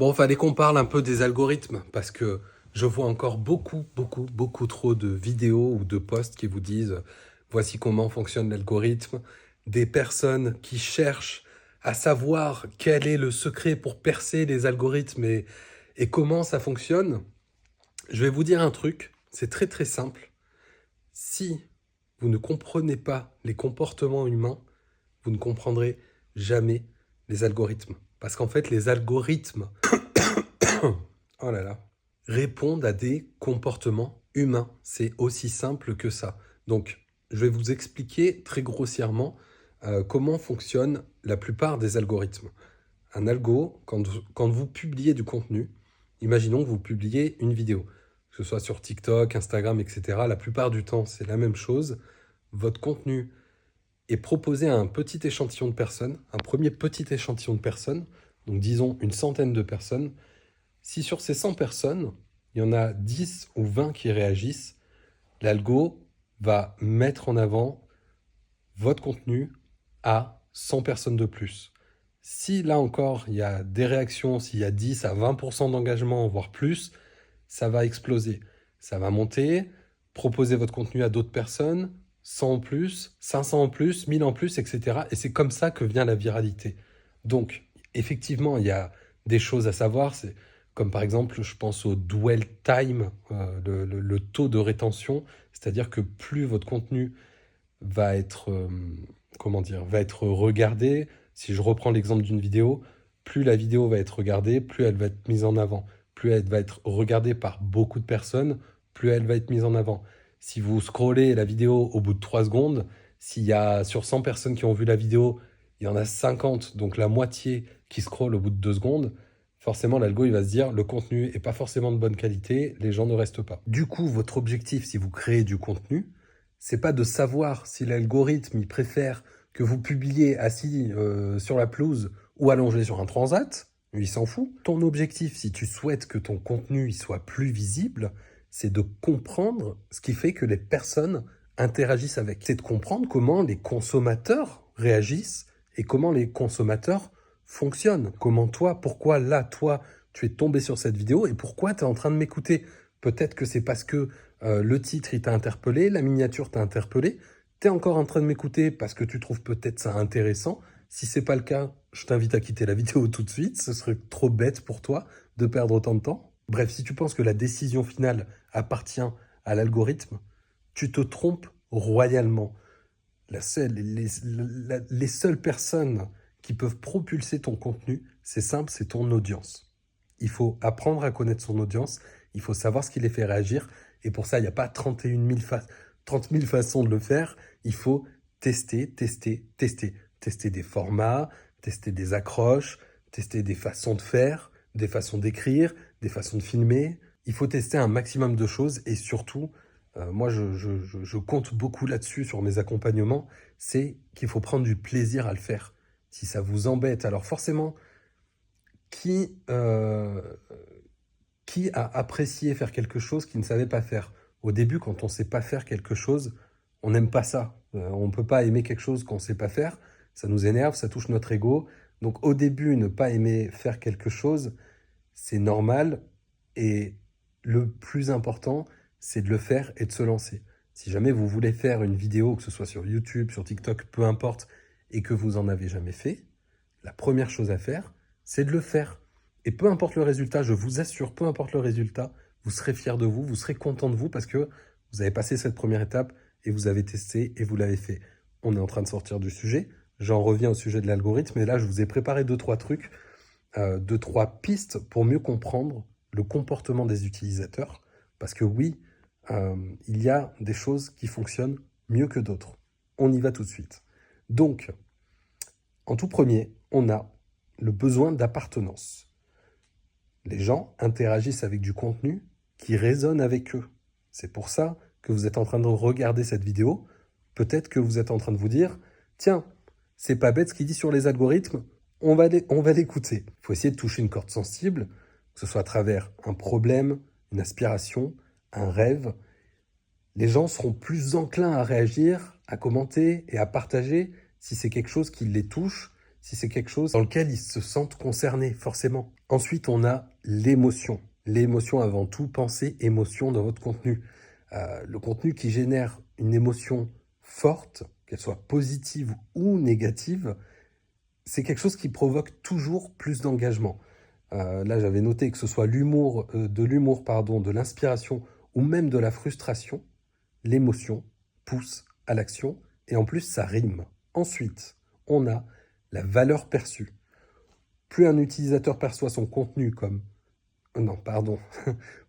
Bon, fallait qu'on parle un peu des algorithmes parce que je vois encore beaucoup trop de vidéos ou de posts qui vous disent voici comment fonctionne l'algorithme, des personnes qui cherchent à savoir quel est le secret pour percer les algorithmes et comment ça fonctionne. Je vais vous dire un truc, c'est très simple. Si vous ne comprenez pas les comportements humains, vous ne comprendrez jamais les algorithmes. Parce qu'en fait, les algorithmes oh là là, répondent à des comportements humains. C'est aussi simple que ça. Donc, je vais vous expliquer très grossièrement comment fonctionnent la plupart des algorithmes. Un algo, quand vous publiez du contenu, imaginons que vous publiez une vidéo, que ce soit sur TikTok, Instagram, etc. La plupart du temps, c'est la même chose. Votre contenu est proposé à un petit échantillon de personnes, un premier petit échantillon de personnes, donc disons une centaine de personnes. Si sur ces 100 personnes, il y en a 10 ou 20 qui réagissent, l'algo va mettre en avant votre contenu à 100 personnes de plus. Si là encore, il y a des réactions, s'il y a 10 à 20% d'engagement, voire plus, ça va exploser. Ça va monter, proposer votre contenu à d'autres personnes, 100 en plus, 500 en plus, 1000 en plus, etc. Et c'est comme ça que vient la viralité. Donc, effectivement, il y a des choses à savoir. C'est comme par exemple, je pense au dwell time, le taux de rétention. C'est-à-dire que plus votre contenu va être, comment dire, va être regardé. Si je reprends l'exemple d'une vidéo, plus la vidéo va être regardée, plus elle va être mise en avant. Plus elle va être regardée par beaucoup de personnes, plus elle va être mise en avant. Si vous scrollez la vidéo au bout de 3 secondes, s'il y a sur 100 personnes qui ont vu la vidéo, il y en a 50, donc la moitié qui scrollent au bout de 2 secondes, forcément l'algo il va se dire le contenu est pas forcément de bonne qualité, les gens ne restent pas. Du coup, votre objectif si vous créez du contenu, c'est pas de savoir si l'algorithme il préfère que vous publiez assis sur la pelouse ou allongé sur un transat, lui il s'en fout. Ton objectif, si tu souhaites que ton contenu il soit plus visible, c'est de comprendre ce qui fait que les personnes interagissent avec. C'est de comprendre comment les consommateurs réagissent et comment les consommateurs fonctionnent. Comment toi, pourquoi là, toi, tu es tombé sur cette vidéo et pourquoi tu es en train de m'écouter. Peut-être que c'est parce que le titre, il t'a interpellé, la miniature t'a interpellé. Tu es encore en train de m'écouter parce que tu trouves peut-être ça intéressant. Si c'est pas le cas, je t'invite à quitter la vidéo tout de suite. Ce serait trop bête pour toi de perdre autant de temps. Bref, si tu penses que la décision finale appartient à l'algorithme, tu te trompes royalement. Les seules personnes qui peuvent propulser ton contenu, c'est simple, c'est ton audience. Il faut apprendre à connaître son audience, il faut savoir ce qui les fait réagir, et pour ça, il n'y a pas 30 000 façons de le faire, il faut tester. Tester des formats, tester des accroches, tester des façons de faire, des façons d'écrire, des façons de filmer. Il faut tester un maximum de choses, et surtout, moi, je compte beaucoup là-dessus sur mes accompagnements, c'est qu'il faut prendre du plaisir à le faire. Si ça vous embête, alors forcément, qui, euh, qui a apprécié faire quelque chose qu'il ne savait pas faire? Au début, quand on ne sait pas faire quelque chose, on n'aime pas ça. On ne peut pas aimer quelque chose qu'on ne sait pas faire. Ça nous énerve, ça touche notre ego. Donc au début, ne pas aimer faire quelque chose, c'est normal. Et le plus important, c'est de le faire et de se lancer. Si jamais vous voulez faire une vidéo, que ce soit sur YouTube, sur TikTok, peu importe, et que vous en avez jamais fait, la première chose à faire, c'est de le faire. Et peu importe le résultat, je vous assure, peu importe le résultat, vous serez fier de vous, vous serez content de vous parce que vous avez passé cette première étape et vous avez testé et vous l'avez fait. On est en train de sortir du sujet. J'en reviens au sujet de l'algorithme et là, je vous ai préparé 2-3 trucs, 2-3 pistes pour mieux comprendre le comportement des utilisateurs. Parce que oui, il y a des choses qui fonctionnent mieux que d'autres. On y va tout de suite. Donc, en tout premier, on a le besoin d'appartenance. Les gens interagissent avec du contenu qui résonne avec eux. C'est pour ça que vous êtes en train de regarder cette vidéo. Peut-être que vous êtes en train de vous dire « Tiens, c'est pas bête ce qu'il dit sur les algorithmes, on va l'écouter. » Il faut essayer de toucher une corde sensible, que ce soit à travers un problème, une aspiration, un rêve. Les gens seront plus enclins à réagir, à commenter et à partager si c'est quelque chose qui les touche, si c'est quelque chose dans lequel ils se sentent concernés, forcément. Ensuite, on a l'émotion. L'émotion avant tout, pensez émotion dans votre contenu. Le contenu qui génère une émotion forte, qu'elle soit positive ou négative, c'est quelque chose qui provoque toujours plus d'engagement. Là, j'avais noté que ce soit de l'humour, de l'inspiration ou même de la frustration, l'émotion pousse à l'action et en plus, ça rime. Ensuite, on a la valeur perçue. Plus un utilisateur perçoit son contenu comme... Non, pardon.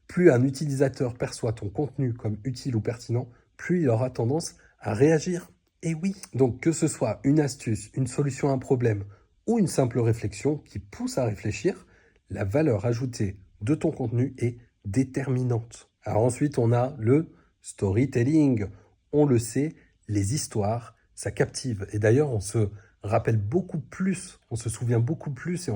Plus un utilisateur perçoit ton contenu comme utile ou pertinent, plus il aura tendance à réagir. Et oui, donc que ce soit une astuce, une solution à un problème ou une simple réflexion qui pousse à réfléchir, la valeur ajoutée de ton contenu est déterminante. Alors ensuite, on a le storytelling. On le sait, les histoires, ça captive. Et d'ailleurs, on se rappelle beaucoup plus, on se souvient beaucoup plus et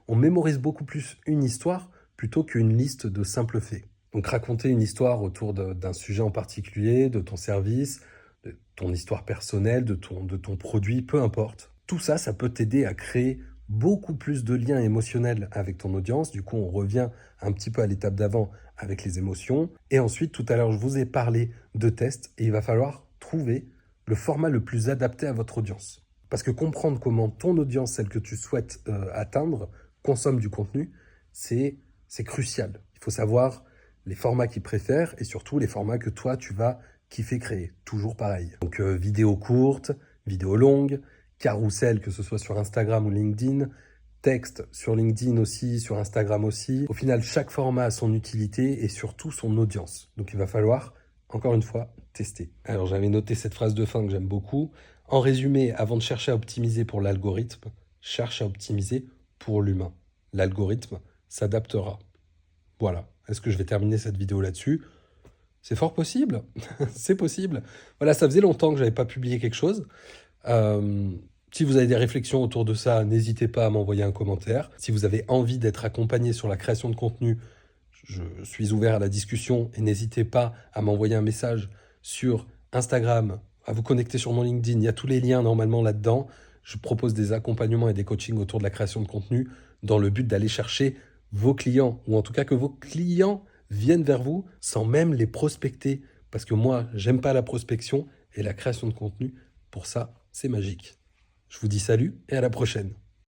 on mémorise beaucoup plus une histoire plutôt qu'une liste de simples faits. Donc raconter une histoire autour d'un sujet en particulier, de ton service, de ton histoire personnelle, de ton produit, peu importe. Tout ça, ça peut t'aider à créer beaucoup plus de liens émotionnels avec ton audience. Du coup, on revient un petit peu à l'étape d'avant avec les émotions. Et ensuite, tout à l'heure, je vous ai parlé de tests et il va falloir trouver le format le plus adapté à votre audience. Parce que comprendre comment ton audience, celle que tu souhaites atteindre, consomme du contenu, c'est crucial. Il faut savoir les formats qu'ils préfèrent et surtout les formats que toi, tu vas kiffer créer. Toujours pareil. Donc, vidéo courte, vidéo longue, carrousel, que ce soit sur Instagram ou LinkedIn, texte sur LinkedIn aussi, sur Instagram aussi. Au final, chaque format a son utilité et surtout son audience. Donc, il va falloir, encore une fois, tester. Alors, j'avais noté cette phrase de fin que j'aime beaucoup. En résumé, avant de chercher à optimiser pour l'algorithme, cherche à optimiser pour l'humain. L'algorithme s'adaptera. Voilà. Est-ce que je vais terminer cette vidéo là-dessus? C'est fort possible. C'est possible. Voilà, ça faisait longtemps que je n'avais pas publié quelque chose. Si vous avez des réflexions autour de ça, n'hésitez pas à m'envoyer un commentaire. Si vous avez envie d'être accompagné sur la création de contenu, je suis ouvert à la discussion et n'hésitez pas à m'envoyer un message sur Instagram, à vous connecter sur mon LinkedIn. Il y a tous les liens normalement là-dedans. Je propose des accompagnements et des coachings autour de la création de contenu dans le but d'aller chercher vos clients, ou en tout cas que vos clients viennent vers vous sans même les prospecter. Parce que moi, j'aime pas la prospection et la création de contenu, pour ça, c'est magique. Je vous dis salut et à la prochaine.